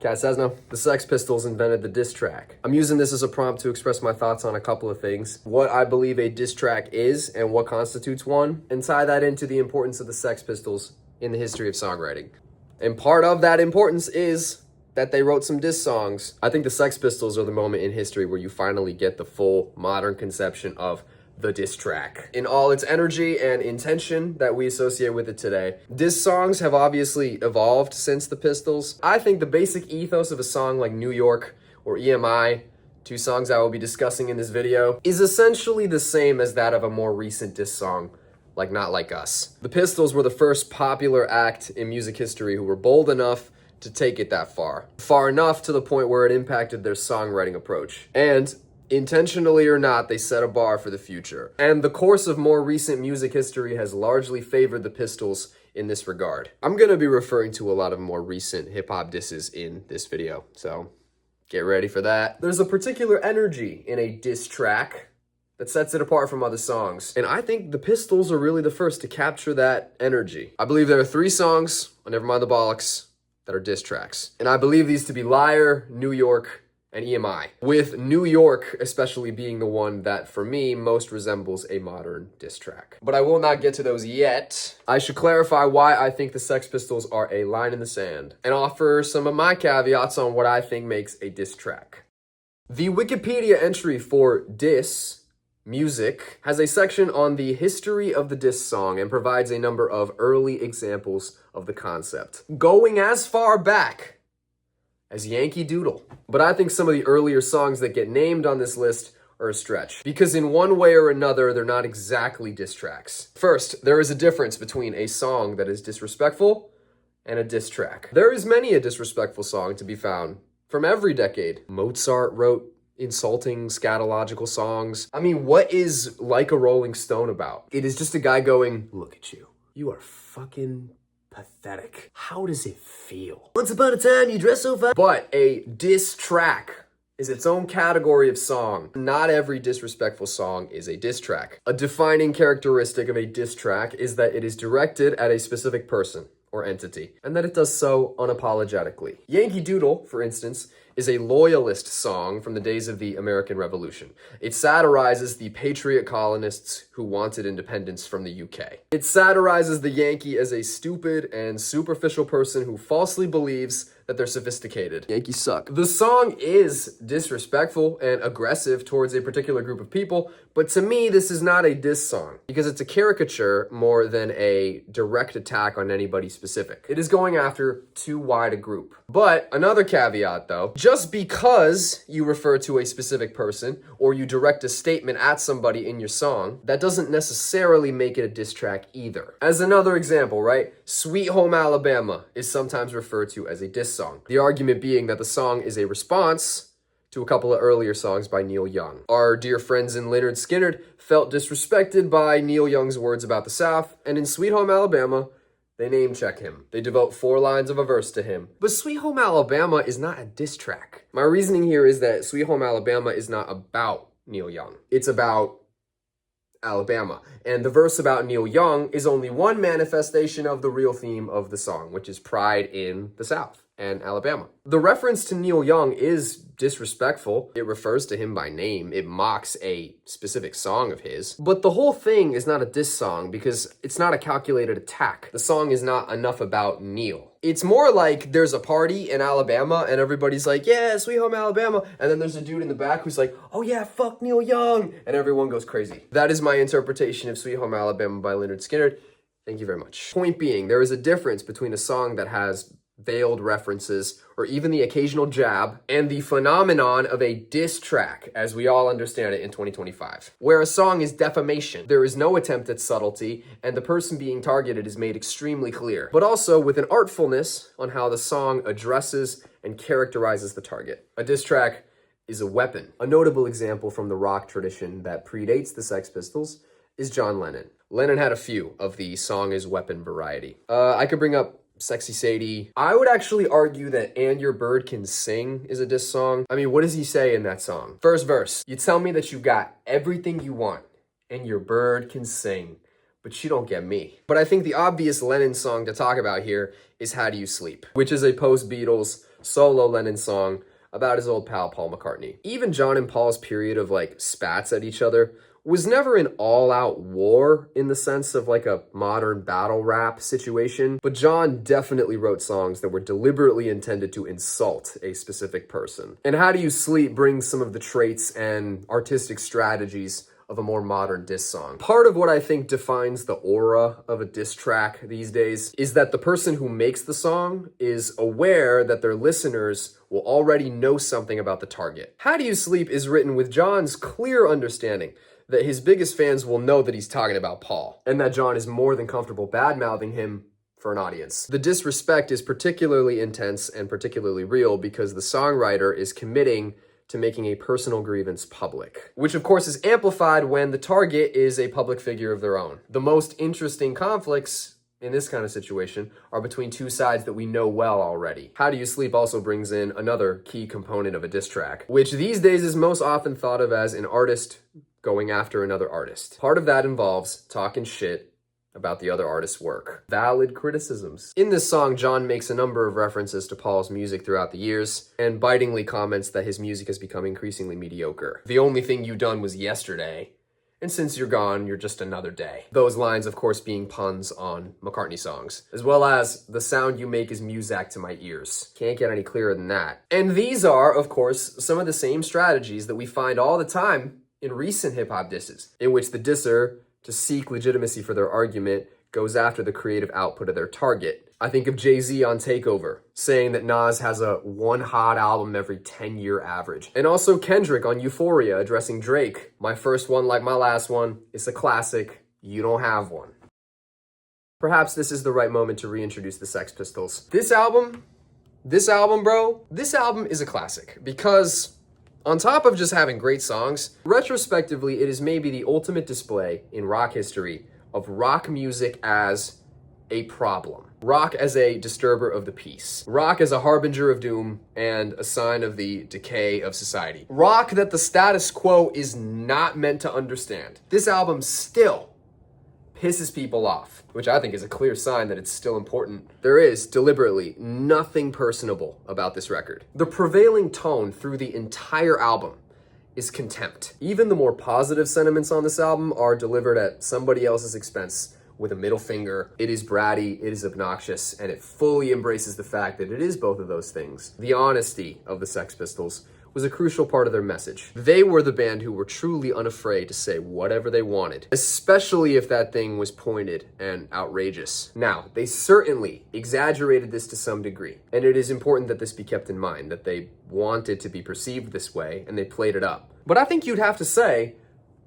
Sezno. The Sex Pistols invented the diss track. I'm using this as a prompt to express my thoughts on a couple of things. What I believe a diss track is and what constitutes one, and tie that into the importance of the Sex Pistols in the history of songwriting. And part of that importance is that they wrote some diss songs. I think the Sex Pistols are the moment in history where you finally get the full modern conception of the diss track in all its energy and intention that we associate with it today. Diss songs have obviously evolved since the Pistols. I think the basic ethos of a song like New York or EMI, two songs I will be discussing in this video, is essentially the same as that of a more recent diss song like Not Like Us. The Pistols were the first popular act in music history who were bold enough to take it that far. Far enough to the point where it impacted their songwriting approach. And intentionally or not, they set a bar for the future. And the course of more recent music history has largely favored the Pistols in this regard. I'm gonna be referring to a lot of more recent hip-hop disses in this video, so get ready for that. There's a particular energy in a diss track that sets it apart from other songs. And I think the Pistols are really the first to capture that energy. I believe there are 3 songs on Nevermind the Bollocks that are diss tracks. And I believe these to be Liar, New York, and EMI, with New York especially being the one that, for me, most resembles a modern diss track. But I will not get to those yet. I should clarify why I think the Sex Pistols are a line in the sand, and offer some of my caveats on what I think makes a diss track. The Wikipedia entry for diss music has a section on the history of the diss song and provides a number of early examples of the concept, going as far back as Yankee Doodle. But I think some of the earlier songs that get named on this list are a stretch, because in one way or another, they're not exactly diss tracks. First, there is a difference between a song that is disrespectful and a diss track. There is many a disrespectful song to be found from every decade. Mozart wrote insulting scatological songs. I mean, what is Like a Rolling Stone about? It is just a guy going, "Look at you. You are fucking pathetic. How does it feel? Once upon a time, you dress so fine." But a diss track is its own category of song. Not every disrespectful song is a diss track. A defining characteristic of a diss track is that it is directed at a specific person or entity, and that it does so unapologetically. Yankee Doodle, for instance, is a loyalist song from the days of the American Revolution. It satirizes the patriot colonists who wanted independence from the UK. It satirizes the Yankee as a stupid and superficial person who falsely believes that they're sophisticated. Yankees suck. The song is disrespectful and aggressive towards a particular group of people, but to me, this is not a diss song, because it's a caricature more than a direct attack on anybody specific. It is going after too wide a group. But another caveat though, just because you refer to a specific person or you direct a statement at somebody in your song, that doesn't necessarily make it a diss track either. As another example, right? Sweet Home Alabama is sometimes referred to as a diss song. The argument being that the song is a response to a couple of earlier songs by Neil Young. Our dear friends in Leonard Skinner felt disrespected by Neil Young's words about the South, and in Sweet Home Alabama, they name check him. They devote 4 lines of a verse to him. But Sweet Home Alabama is not a diss track. My reasoning here is that Sweet Home Alabama is not about Neil Young. It's about Alabama. And the verse about Neil Young is only one manifestation of the real theme of the song, which is pride in the South and Alabama. The reference to Neil Young is disrespectful. It refers to him by name. It mocks a specific song of his. But the whole thing is not a diss song because it's not a calculated attack. The song is not enough about Neil. It's more like there's a party in Alabama and everybody's like, "Yeah, Sweet Home Alabama." And then there's a dude in the back who's like, "Oh yeah, fuck Neil Young." And everyone goes crazy. That is my interpretation of Sweet Home Alabama by Leonard Skinner. Thank you very much. Point being, there is a difference between a song that has veiled references or even the occasional jab and the phenomenon of a diss track as we all understand it in 2025, where a song is defamation. There is no attempt at subtlety and the person being targeted is made extremely clear, but also with an artfulness on how the song addresses and characterizes the target. A diss track is a weapon. A notable example from the rock tradition that predates the Sex Pistols is John Lennon. Lennon had a few of the song is weapon variety. I could bring up Sexy Sadie. I would actually argue that And Your Bird Can Sing is a diss song. I mean, what does he say in that song? First verse, "You tell me that you got everything you want and your bird can sing, but she don't get me. But I think the obvious Lennon song to talk about here is How Do You Sleep, which is a post-Beatles solo Lennon song about his old pal Paul McCartney. Even John and Paul's period of like spats at each other was never an all-out war in the sense of like a modern battle rap situation, but John definitely wrote songs that were deliberately intended to insult a specific person. And How Do You Sleep brings some of the traits and artistic strategies of a more modern diss song. Part of what I think defines the aura of a diss track these days is that the person who makes the song is aware that their listeners will already know something about the target. How Do You Sleep is written with John's clear understanding that his biggest fans will know that he's talking about Paul, and that John is more than comfortable bad-mouthing him for an audience. The disrespect is particularly intense and particularly real because the songwriter is committing to making a personal grievance public, which of course is amplified when the target is a public figure of their own. The most interesting conflicts in this kind of situation are between two sides that we know well already. How Do You Sleep also brings in another key component of a diss track, which these days is most often thought of as an artist going after another artist. Part of that involves talking shit about the other artist's work. Valid criticisms. In this song, John makes a number of references to Paul's music throughout the years, and bitingly comments that his music has become increasingly mediocre. The only thing you done was yesterday, and since you're gone, you're just another day. Those lines, of course, being puns on McCartney songs, as well as the sound you make is music to my ears. Can't get any clearer than that. And these are, of course, some of the same strategies that we find all the time in recent hip-hop disses, in which the disser, to seek legitimacy for their argument, goes after the creative output of their target. I think of Jay-Z on Takeover, saying that Nas has a one hot album every 10-year average. And also Kendrick on Euphoria addressing Drake. My first one, like my last one, is a classic. You don't have one. Perhaps this is the right moment to reintroduce the Sex Pistols. This album, bro, this album is a classic because on top of just having great songs, retrospectively, it is maybe the ultimate display in rock history of rock music as a problem. Rock as a disturber of the peace. Rock as a harbinger of doom and a sign of the decay of society. Rock that the status quo is not meant to understand. This album still pisses people off, which I think is a clear sign that it's still important. There is, deliberately, nothing personable about this record. The prevailing tone through the entire album is contempt. Even the more positive sentiments on this album are delivered at somebody else's expense with a middle finger. It is bratty, it is obnoxious, and it fully embraces the fact that it is both of those things. The honesty of the Sex Pistols was a crucial part of their message. They were the band who were truly unafraid to say whatever they wanted, especially if that thing was pointed and outrageous. Now, they certainly exaggerated this to some degree, and it is important that this be kept in mind, that they wanted to be perceived this way, and they played it up. But I think you'd have to say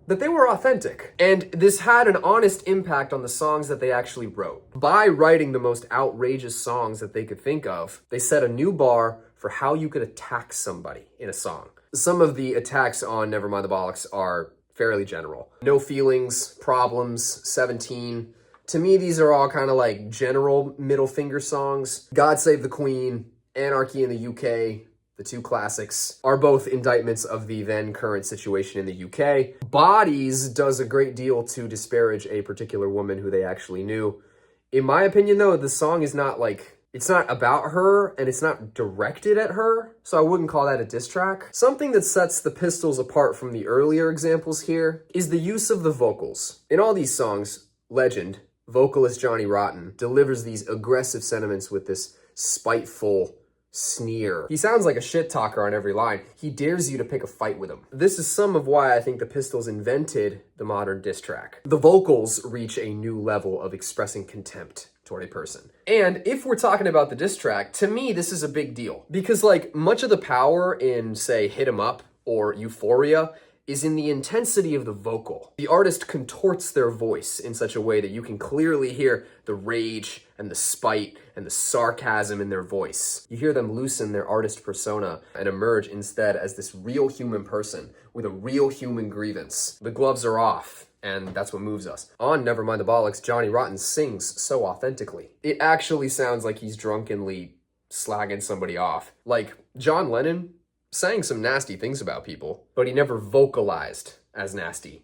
that they were authentic, and this had an honest impact on the songs that they actually wrote. By writing the most outrageous songs that they could think of, they set a new bar for how you could attack somebody in a song. Some of the attacks on Nevermind the Bollocks are fairly general. No Feelings, Problems, 17. To me, these are all kind of like general middle finger songs. God Save the Queen, Anarchy in the UK, the two classics, are both indictments of the then current situation in the UK. Bodies does a great deal to disparage a particular woman who they actually knew. In my opinion, though, the song is not like, it's not about her, and it's not directed at her, so I wouldn't call that a diss track. Something that sets the Pistols apart from the earlier examples here is the use of the vocals. In all these songs, Legend, vocalist Johnny Rotten, delivers these aggressive sentiments with this spiteful sneer. He sounds like a shit talker on every line. He dares you to pick a fight with him. This is some of why I think the Pistols invented the modern diss track. The vocals reach a new level of expressing contempt toward a person. And if we're talking about the diss track, to me, this is a big deal. Because like much of the power in, say, Hit 'Em Up or Euphoria is in the intensity of the vocal. The artist contorts their voice in such a way that you can clearly hear the rage and the spite and the sarcasm in their voice. You hear them loosen their artist persona and emerge instead as this real human person with a real human grievance. The gloves are off, and that's what moves us. On Nevermind the Bollocks, Johnny Rotten sings so authentically. It actually sounds like he's drunkenly slagging somebody off. Like John Lennon sang some nasty things about people, but he never vocalized as nasty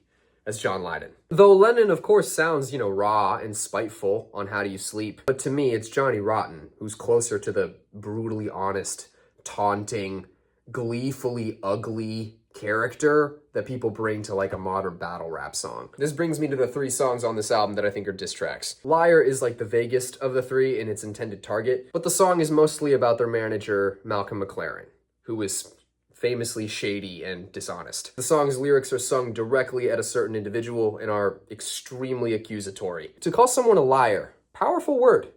as John Lydon. Though Lennon, of course, sounds, raw and spiteful on How Do You Sleep, but to me, it's Johnny Rotten who's closer to the brutally honest, taunting, gleefully ugly character that people bring to like a modern battle rap song. This brings me to the 3 songs on this album that I think are diss tracks. Liar is like the vaguest of the 3 in its intended target, but the song is mostly about their manager, Malcolm McLaren, who is famously shady and dishonest. The song's lyrics are sung directly at a certain individual and are extremely accusatory. To call someone a liar, powerful word,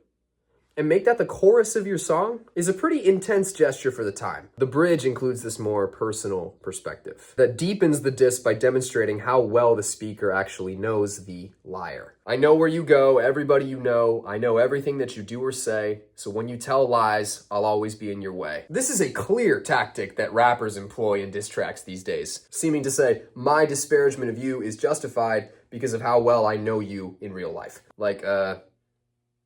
and make that the chorus of your song is a pretty intense gesture for the time. The bridge includes this more personal perspective that deepens the diss by demonstrating how well the speaker actually knows the liar. I know where you go, everybody you know, I know everything that you do or say, so when you tell lies, I'll always be in your way. This is a clear tactic that rappers employ in diss tracks these days, seeming to say, my disparagement of you is justified because of how well I know you in real life. Like,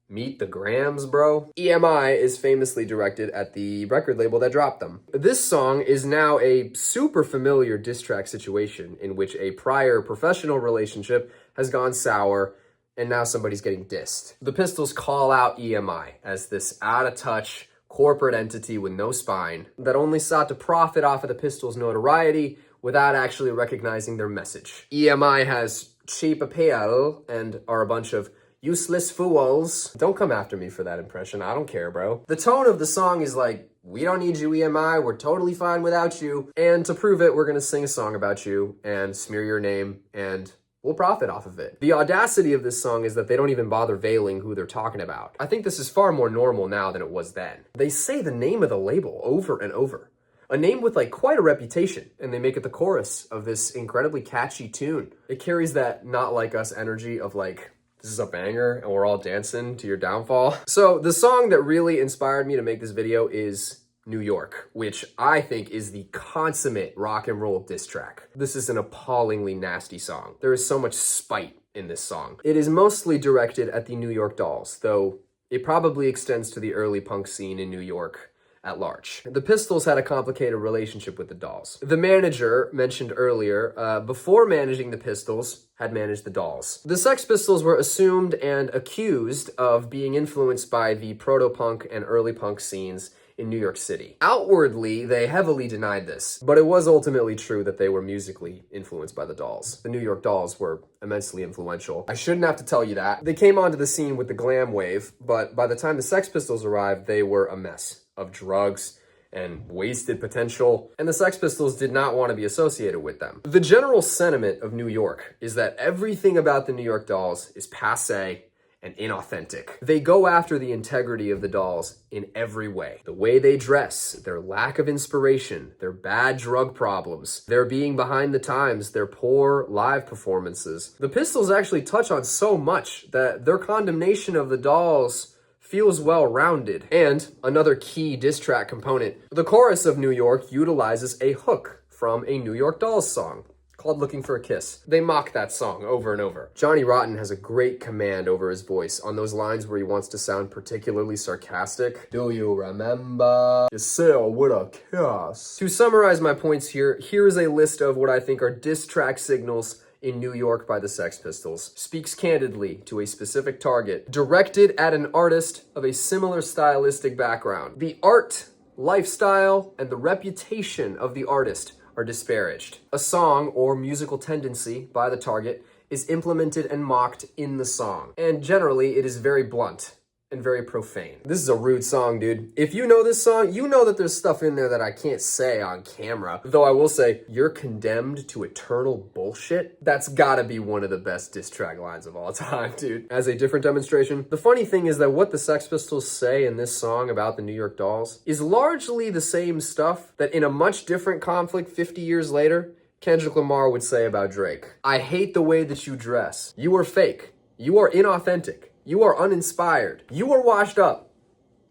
meet the Grams, bro. EMI is famously directed at the record label that dropped them. This song is now a super familiar diss track situation in which a prior professional relationship has gone sour and now somebody's getting dissed. The Pistols call out EMI as this out-of-touch corporate entity with no spine that only sought to profit off of the Pistols' notoriety without actually recognizing their message. EMI has cheap appeal and are a bunch of useless fools. Don't come after me for that impression. I don't care, bro. The tone of the song is like, we don't need you, EMI. We're totally fine without you. And to prove it, we're going to sing a song about you and smear your name and we'll profit off of it. The audacity of this song is that they don't even bother veiling who they're talking about. I think this is far more normal now than it was then. They say the name of the label over and over. A name with like quite a reputation, and they make it the chorus of this incredibly catchy tune. It carries that not like us energy of like, this is a banger and we're all dancing to your downfall. So the song that really inspired me to make this video is New York, which I think is the consummate rock and roll diss track. This is an appallingly nasty song. There is so much spite in this song. It is mostly directed at the New York Dolls, though it probably extends to the early punk scene in New York at large. The Pistols had a complicated relationship with the Dolls. The manager, mentioned earlier, before managing the Pistols, had managed the Dolls. The Sex Pistols were assumed and accused of being influenced by the proto-punk and early punk scenes in New York City. Outwardly, they heavily denied this, but it was ultimately true that they were musically influenced by the Dolls. The New York Dolls were immensely influential. I shouldn't have to tell you that. They came onto the scene with the glam wave, but by the time the Sex Pistols arrived, they were a mess of drugs and wasted potential, and the Sex Pistols did not want to be associated with them. The general sentiment of New York is that everything about the New York Dolls is passé and inauthentic. They go after the integrity of the Dolls in every way. The way they dress, their lack of inspiration, their bad drug problems, their being behind the times, their poor live performances. The Pistols actually touch on so much that their condemnation of the Dolls feels well-rounded. And another key diss track component, the chorus of New York utilizes a hook from a New York Dolls song called Looking for a Kiss. They mock that song over and over. Johnny Rotten has a great command over his voice on those lines where he wants to sound particularly sarcastic. Do you remember you sail with a kiss? To summarize my points here, here is a list of what I think are diss track signals in New York by the Sex Pistols. Speaks candidly to a specific target, directed at an artist of a similar stylistic background. The art, lifestyle, and the reputation of the artist are disparaged. A song or musical tendency by the target is implemented and mocked in the song. And generally, it is very blunt and very profane. This is a rude song, dude. If you know this song, you know that there's stuff in there that I can't say on camera. Though I will say, you're condemned to eternal bullshit. That's gotta be one of the best diss track lines of all time, dude. As a different demonstration, the funny thing is that what the Sex Pistols say in this song about the New York Dolls is largely the same stuff that in a much different conflict 50 years later, Kendrick Lamar would say about Drake. I hate the way that you dress. You are fake. You are inauthentic. You are uninspired. You are washed up.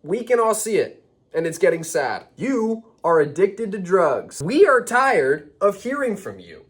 We can all see it, and it's getting sad. You are addicted to drugs. We are tired of hearing from you.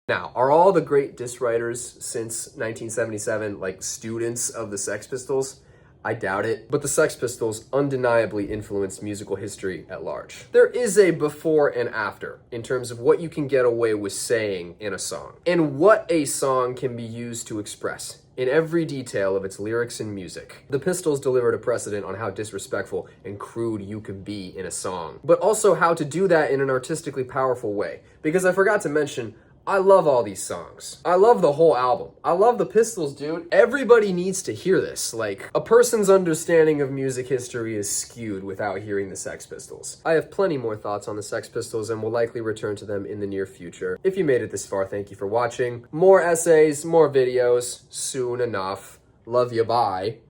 Now, are all the great diss writers since 1977 like students of the Sex Pistols? I doubt it, but the Sex Pistols undeniably influenced musical history at large. There is a before and after in terms of what you can get away with saying in a song, and what a song can be used to express in every detail of its lyrics and music. The Pistols delivered a precedent on how disrespectful and crude you could be in a song, but also how to do that in an artistically powerful way. Because I forgot to mention, I love all these songs. I love the whole album. I love the Pistols, dude. Everybody needs to hear this. Like, a person's understanding of music history is skewed without hearing the Sex Pistols. I have plenty more thoughts on the Sex Pistols and will likely return to them in the near future. If you made it this far, thank you for watching. More essays, more videos, soon enough. Love you, bye.